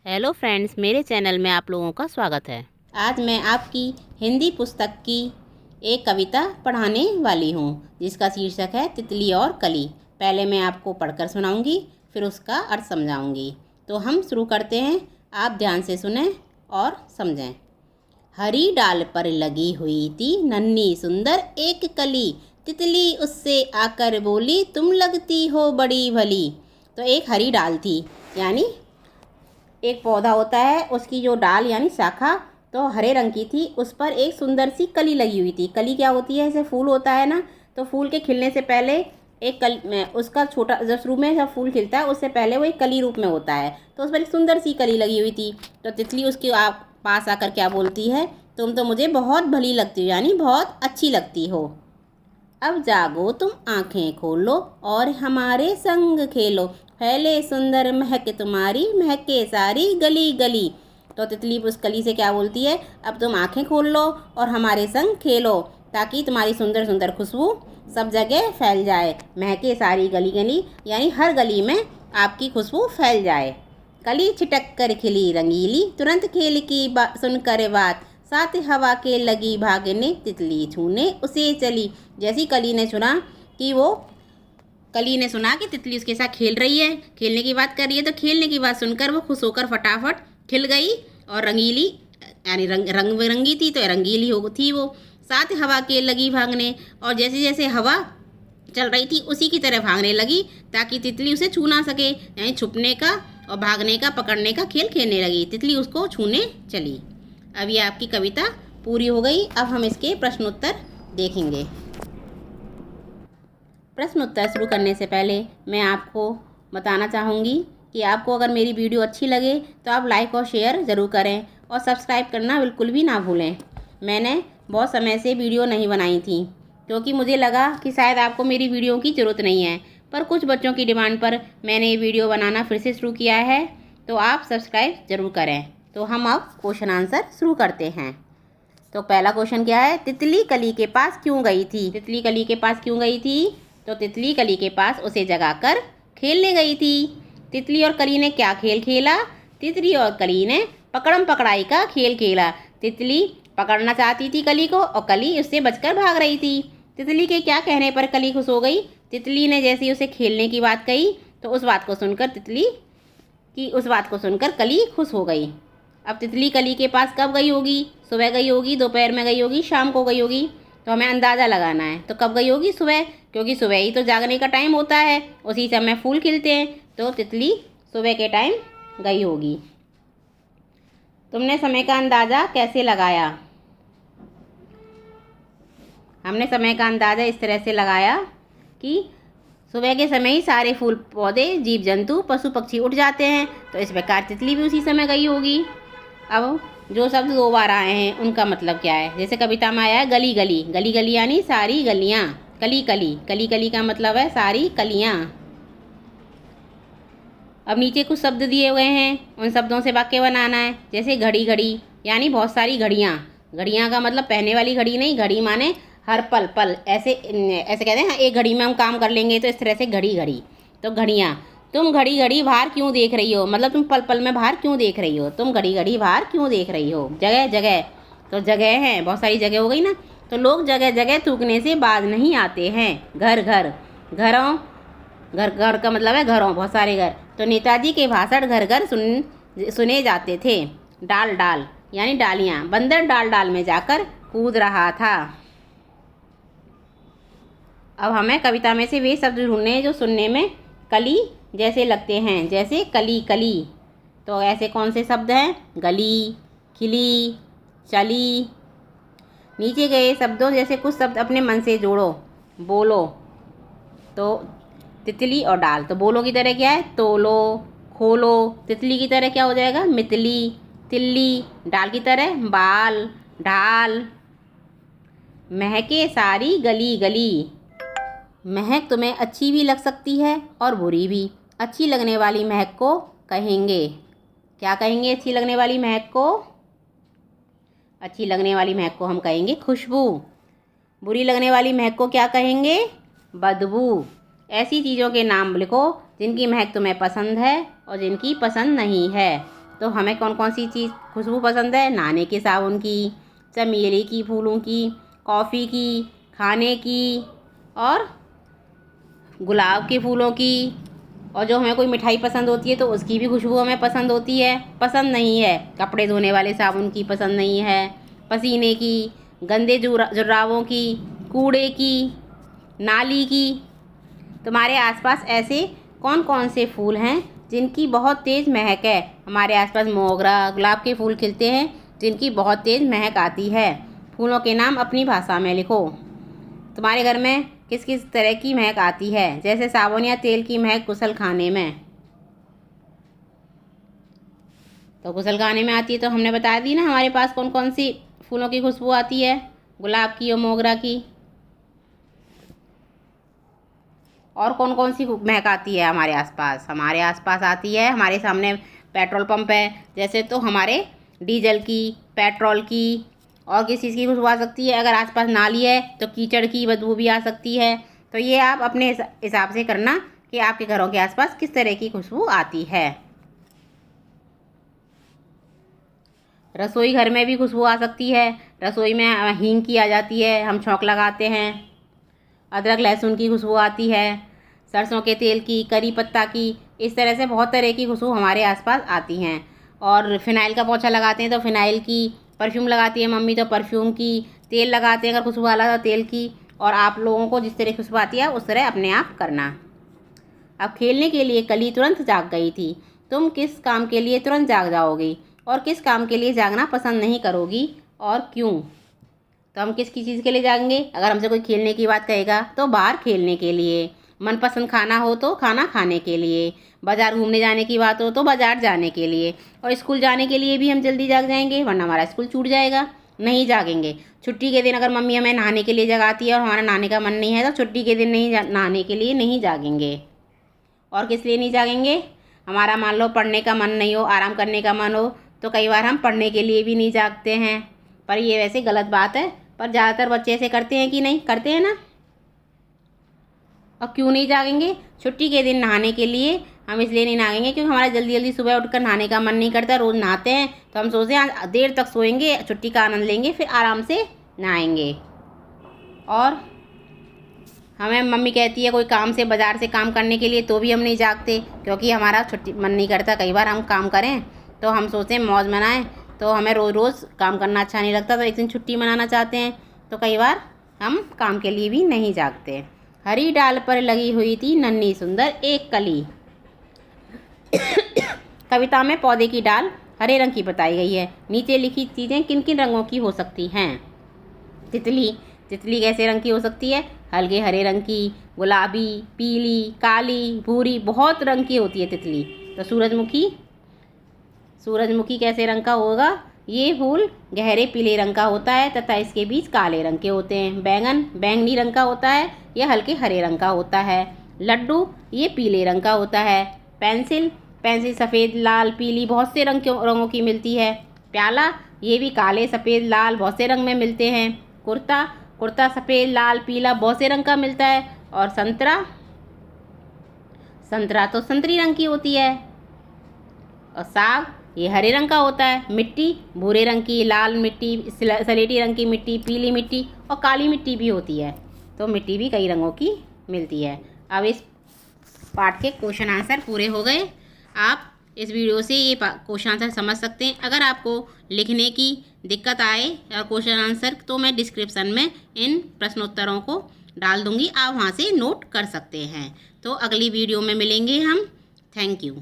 Hello friends, मेरे channel में आप लोगों का स्वागत है। आज मैं आपकी हिंदी पुस्तक की एक कविता पढ़ाने वाली हूँ जिसका शीर्षक है तितली और कली। पहले मैं आपको पढ़कर सुनाऊंगी, फिर उसका अर्थ समझाऊंगी। तो हम शुरू करते हैं, आप ध्यान से सुनें और समझें। हरी डाल पर लगी हुई थी नन्ही सुंदर एक कली, तितली उससे आकर बोली तुम लगती हो बड़ी भली। तो एक हरी डाल थी, यानी एक पौधा होता है, उसकी जो डाल यानी शाखा तो हरे रंग की थी, उस पर एक सुंदर सी कली लगी हुई थी। कली क्या होती है? जैसे फूल होता है ना, तो फूल के खिलने से पहले एक उसका छोटा, जब शुरू में जब फूल खिलता है उससे पहले वो एक कली रूप में होता है, तो उस पर एक सुंदर सी कली लगी हुई थी। तो तितली उसके पास आकर क्या बोलती है? तुम तो मुझे बहुत भली लगती हो, यानी बहुत अच्छी लगती हो। अब जागो तुम आंखें खोलो और हमारे संग खेलो, फैले सुंदर महक तुम्हारी, महके सारी गली गली। तो तितली उस कली से क्या बोलती है? अब तुम आंखें खोल लो और हमारे संग खेलो, ताकि तुम्हारी सुंदर सुंदर खुशबू सब जगह फैल जाए, महके सारी गली गली, यानी हर गली में आपकी खुशबू फैल जाए। कली छिटक कर खिली रंगीली, तुरंत खेल की सुनकर बात, साथ हवा के लगी भागने, तितली छूने उसे चली। जैसी कली ने सुना कि तितली उसके साथ खेल रही है, खेलने की बात कर रही है, तो खेलने की बात सुनकर वो खुश होकर फटाफट खिल गई और रंगीली यानी रंग बिरंगी थी, तो रंगीली हो थी वो। साथ हवा के लगी भागने, और जैसे जैसे हवा चल रही थी उसी की तरह भागने लगी, ताकि तितली उसे छू ना सके, यानी छुपने का और भागने का, पकड़ने का खेल खेलने लगी। तितली उसको छूने चली। अब ये आपकी कविता पूरी हो गई। अब हम इसके प्रश्नोत्तर देखेंगे। प्रश्नोत्तर शुरू करने से पहले मैं आपको बताना चाहूँगी कि आपको अगर मेरी वीडियो अच्छी लगे तो आप लाइक और शेयर ज़रूर करें और सब्सक्राइब करना बिल्कुल भी ना भूलें। मैंने बहुत समय से वीडियो नहीं बनाई थी, क्योंकि मुझे लगा कि शायद आपको मेरी वीडियो की ज़रूरत नहीं है, पर कुछ बच्चों की डिमांड पर मैंने ये वीडियो बनाना फिर से शुरू किया है, तो आप सब्सक्राइब ज़रूर करें। तो हम अब क्वेश्चन आंसर शुरू करते हैं। तो पहला क्वेश्चन क्या है? तितली कली के पास क्यों गई थी? तितली कली के पास क्यों गई थी? तो तितली कली के पास उसे जगाकर खेलने गई थी। तितली और कली ने क्या खेल खेला? तितली और कली ने पकड़म पकड़ाई का खेल खेला। तितली पकड़ना चाहती थी कली को और कली उससे बचकर भाग रही थी। तितली के क्या कहने पर कली खुश हो गई? तितली ने जैसे ही उसे खेलने की बात कही, तो उस बात को सुनकर कली खुश हो गई। अब तितली कली के पास कब गई होगी? सुबह गई होगी, दोपहर में गई होगी, शाम को गई होगी? तो हमें अंदाज़ा लगाना है। तो कब गई होगी? सुबह, क्योंकि सुबह ही तो जागने का टाइम होता है, उसी समय फूल खिलते हैं, तो तितली सुबह के टाइम गई होगी। तुमने समय का अंदाज़ा कैसे लगाया? हमने समय का अंदाज़ा इस तरह से लगाया कि सुबह के समय ही सारे फूल पौधे, जीव जंतु, पशु पक्षी उठ जाते हैं, तो इस प्रकार तितली भी उसी समय गई होगी। अब जो शब्द 2 बार आए हैं उनका मतलब क्या है? जैसे कविता में आया है गली गली, गली गली यानी सारी गलियाँ। कली कली, कली कली का मतलब है सारी कलियाँ। अब नीचे कुछ शब्द दिए हुए हैं, उन शब्दों से वाक्य बनाना है। जैसे घड़ी घड़ी, यानी बहुत सारी घड़ियाँ। घड़ियाँ का मतलब पहने वाली घड़ी नहीं, घड़ी माने हर पल पल, ऐसे कहते हैं, एक घड़ी में हम काम कर लेंगे, तो इस तरह से घड़ी घड़ी। तो घड़ियाँ। तुम घड़ी घड़ी बाहर क्यों देख रही हो? मतलब तुम पल पल में बाहर क्यों देख रही हो? तुम घड़ी घड़ी बाहर क्यों देख रही हो? जगह जगह, तो जगह है, बहुत सारी जगह हो गई ना, तो लोग जगह जगह थूकने से बाज नहीं आते हैं। घर घर, घरों, घर घर का मतलब है घरों, बहुत सारे घर। तो नेताजी के भाषण घर घर सुने जाते थे। डाल डाल यानी डालियाँ, बंदर डाल डाल में जाकर कूद रहा था। अब हमें कविता में से वे शब्द ढूंढने हैं जो सुनने में कली जैसे लगते हैं। जैसे कली कली, तो ऐसे कौन से शब्द हैं? गली, खिली, चली। नीचे गए शब्दों जैसे कुछ शब्द अपने मन से जोड़ो। बोलो, तो तितली और डाल, तो बोलो की तरह क्या है? तोलो, खोलो। तितली की तरह क्या हो जाएगा? मितली, तिल्ली। डाल की तरह बाल, ढाल। महके सारी गली गली, महक तुम्हें अच्छी भी लग सकती है और बुरी भी। अच्छी लगने वाली महक को कहेंगे, क्या कहेंगे? अच्छी लगने वाली महक को, अच्छी लगने वाली महक को हम कहेंगे खुशबू। बुरी लगने वाली महक को क्या कहेंगे? बदबू। ऐसी चीज़ों के नाम लिखो जिनकी महक तुम्हें पसंद है और जिनकी पसंद नहीं है। तो हमें कौन कौन सी चीज़ खुशबू पसंद है? नहाने के साबुन की, चमेली की फूलों की, कॉफ़ी की, खाने की और गुलाब के फूलों की। और जो हमें कोई मिठाई पसंद होती है तो उसकी भी खुशबू हमें पसंद होती है। पसंद नहीं है कपड़े धोने वाले साबुन की, पसंद नहीं है पसीने की, गंदे जुर्राबों की, कूड़े की, नाली की। तुम्हारे आसपास ऐसे कौन कौन से फूल हैं जिनकी बहुत तेज़ महक है? हमारे आसपास मोगरा, गुलाब के फूल खिलते हैं जिनकी बहुत तेज़ महक आती है। फूलों के नाम अपनी भाषा में लिखो। तुम्हारे घर में किस किस तरह की महक आती है? जैसे साबुन या तेल की महक गुसलखाने में, तो गुसलखाने में आती है। तो हमने बता दी ना हमारे पास कौन कौन सी फूलों की खुशबू आती है, गुलाब की और मोगरा की। और कौन कौन सी महक आती है हमारे आसपास? हमारे आसपास आती है, हमारे सामने पेट्रोल पंप है जैसे, तो हमारे डीजल की, पेट्रोल की और किस चीज़ की खुशबू आ सकती है? अगर आसपास नाली है तो कीचड़ की बदबू भी आ सकती है। तो ये आप अपने हिसाब से करना कि आपके घरों के आसपास किस तरह की खुशबू आती है। रसोई घर में भी खुशबू आ सकती है। रसोई में हींग की आ जाती है, हम छौंक लगाते हैं। अदरक लहसुन की खुशबू आती है, सरसों के तेल की, करी पत्ता की। इस तरह से बहुत तरह की खुशबू हमारे आसपास आती हैं। और फिनाइल का पोछा लगाते हैं तो फिनाइल की, परफ्यूम लगाती है मम्मी तो परफ्यूम की, तेल लगाते हैं अगर खुशबू वाला तो तेल की। और आप लोगों को जिस तरह खुशबू आती है उस तरह अपने आप करना। अब खेलने के लिए कली तुरंत जाग गई थी। तुम किस काम के लिए तुरंत जाग जाओगी और किस काम के लिए जागना पसंद नहीं करोगी और क्यों? तो हम किस चीज़ के लिए जाएंगे? अगर हमसे कोई खेलने की बात कहेगा तो बाहर खेलने के लिए, मनपसंद खाना हो तो खाना खाने के लिए, बाज़ार घूमने जाने की बात हो तो बाज़ार जाने के लिए, और स्कूल जाने के लिए भी हम जल्दी जाग जाएंगे वरना हमारा स्कूल छूट जाएगा। नहीं जागेंगे। छुट्टी के दिन अगर मम्मी हमें नहाने के लिए जगाती है और हमारा नहाने का मन नहीं है तो छुट्टी के दिन नहाने के लिए नहीं जागेंगे। और किस लिए नहीं जागेंगे? हमारा मान लो पढ़ने का मन नहीं हो, आराम करने का मन हो तो कई बार हम पढ़ने के लिए भी नहीं जागते हैं। पर ये वैसे गलत बात है, पर ज़्यादातर बच्चे ऐसे करते हैं कि नहीं करते हैं ना। और क्यों नहीं जागेंगे? छुट्टी के दिन नहाने के लिए हम इसलिए नहीं नहाएंगे क्योंकि हमारा जल्दी जल्दी सुबह उठकर नहाने का मन नहीं करता। रोज़ नहाते हैं तो हम सोचते हैं आज देर तक सोएंगे, छुट्टी का आनंद लेंगे, फिर आराम से नहाएंगे। और हमें मम्मी कहती है कोई काम से, बाज़ार से काम करने के लिए, तो भी हम नहीं जागते क्योंकि हमारा छुट्टी मन नहीं करता। कई बार हम काम करें तो हम सोचते हैं मौज मनाएं, तो हमें रोज़ रोज़ काम करना अच्छा नहीं लगता, तो एक दिन छुट्टी मनाना चाहते हैं, तो कई बार हम काम के लिए भी नहीं जागते। हरी डाल पर लगी हुई थी नन्ही सुंदर एक कली। कविता में पौधे की डाल हरे रंग की बताई गई है। नीचे लिखी चीज़ें किन किन रंगों की हो सकती हैं? तितली। तितली कैसे रंग की हो सकती है? हल्के हरे रंग की, गुलाबी, पीली, काली, भूरी, बहुत रंग की होती है तितली। तो सूरजमुखी। सूरजमुखी कैसे रंग का होगा? ये फूल गहरे पीले रंग का होता है तथा इसके बीज काले रंग के होते हैं। बैंगन बैंगनी रंग का होता है, यह हल्के हरे रंग का होता है। लड्डू ये पीले रंग का होता है। पेंसिल पेंसिल सफ़ेद, लाल, पीली, बहुत से रंगों की मिलती है। प्याला ये भी काले, सफ़ेद, लाल बहुत से रंग में मिलते हैं। कुर्ता कुर्ता सफ़ेद, लाल, पीला बहुत से रंग का मिलता है। और संतरा संतरा तो संतरी रंग की होती है। और साग ये हरे रंग का होता है। मिट्टी भूरे रंग की, लाल मिट्टी, सलेटी रंग की मिट्टी, पीली मिट्टी और काली मिट्टी भी होती है। तो मिट्टी भी कई रंगों की मिलती है। अब इस पाठ के क्वेश्चन आंसर पूरे हो गए। आप इस वीडियो से ये क्वेश्चन आंसर समझ सकते हैं। अगर आपको लिखने की दिक्कत आए और क्वेश्चन आंसर, तो मैं डिस्क्रिप्शन में इन प्रश्नोत्तरों को डाल दूँगी, आप वहाँ से नोट कर सकते हैं। तो अगली वीडियो में मिलेंगे हम। Thank you.